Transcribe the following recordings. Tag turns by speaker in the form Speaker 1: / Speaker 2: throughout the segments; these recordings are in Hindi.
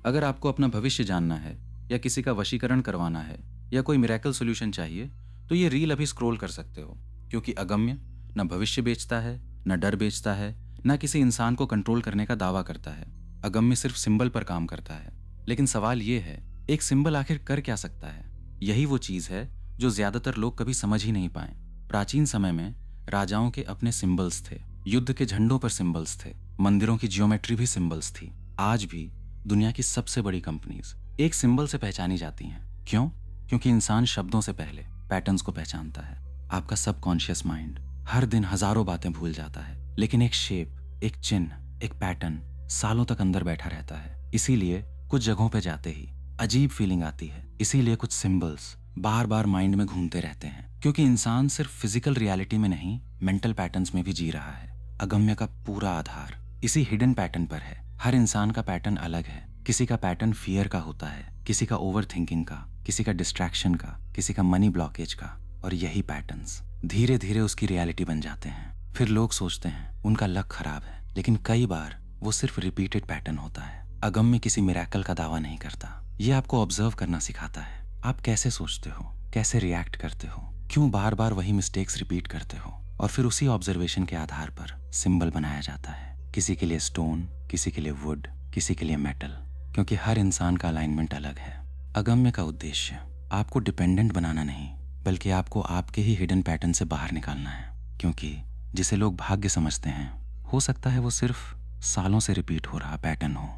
Speaker 1: अगर आपको अपना भविष्य जानना है या किसी का वशीकरण करवाना है या कोई मिरेकल सॉल्यूशन चाहिए तो ये रील अभी स्क्रॉल कर सकते हो, क्योंकि अगम्य न भविष्य बेचता है, न डर बेचता है, न किसी इंसान को कंट्रोल करने का दावा करता है। अगम्य सिर्फ सिंबल पर काम करता है। लेकिन सवाल ये है, एक सिंबल आखिर कर क्या सकता है? यही वो चीज है जो ज्यादातर लोग कभी समझ ही नहीं पाए। प्राचीन समय में राजाओं के अपने सिंबल्स थे, युद्ध के झंडों पर सिंबल्स थे, मंदिरों की जियोमेट्री भी सिंबल्स थी। आज भी दुनिया की सबसे बड़ी कंपनीज एक सिंबल से पहचानी जाती हैं। क्यों? क्योंकि इंसान शब्दों से पहले पैटर्न्स को पहचानता है। आपका सबकॉन्शियस माइंड हर दिन हजारों बातें भूल जाता है, लेकिन एक शेप, एक चिन्ह, एक पैटर्न सालों तक अंदर बैठा रहता है। इसीलिए कुछ जगहों पे जाते ही अजीब फीलिंग आती है। इसीलिए कुछ सिंबल्स बार बार माइंड में घूमते रहते हैं, क्योंकि इंसान सिर्फ फिजिकल रियलिटी में नहीं, मेंटल पैटर्न्स में भी जी रहा है। अगम्य का पूरा आधार इसी हिडन पैटर्न पर है। हर इंसान का पैटर्न अलग है। किसी का पैटर्न फियर का होता है, किसी का ओवर थिंकिंग का, किसी का डिस्ट्रैक्शन का, किसी का मनी ब्लॉकेज का। और यही पैटर्न्स धीरे धीरे उसकी रियलिटी बन जाते हैं। फिर लोग सोचते हैं उनका लक खराब है, लेकिन कई बार वो सिर्फ रिपीटेड पैटर्न होता है। अगम्य किसी मिरेकल का दावा नहीं करता। ये आपको ऑब्जर्व करना सिखाता है। आप कैसे सोचते हो, कैसे रिएक्ट करते हो, क्यों बार बार वही मिस्टेक्स रिपीट करते हो, और फिर उसी ऑब्जर्वेशन के आधार पर सिंबल बनाया जाता है। किसी के लिए स्टोन, किसी के लिए वुड, किसी के लिए मेटल, क्योंकि हर इंसान का अलाइनमेंट अलग है। अगम्य का उद्देश्य आपको डिपेंडेंट बनाना नहीं, बल्कि आपको आपके ही हिडन पैटर्न से बाहर निकालना है। क्योंकि जिसे लोग भाग्य समझते हैं, हो सकता है वो सिर्फ सालों से रिपीट हो रहा पैटर्न हो।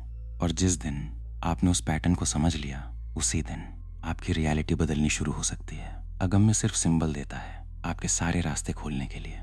Speaker 1: और जिस दिन आपने उस पैटर्न को समझ लिया, उसी दिन आपकी रियलिटी बदलनी शुरू हो सकती है। अगम्य सिर्फ सिंबल देता है आपके सारे रास्ते खोलने के लिए।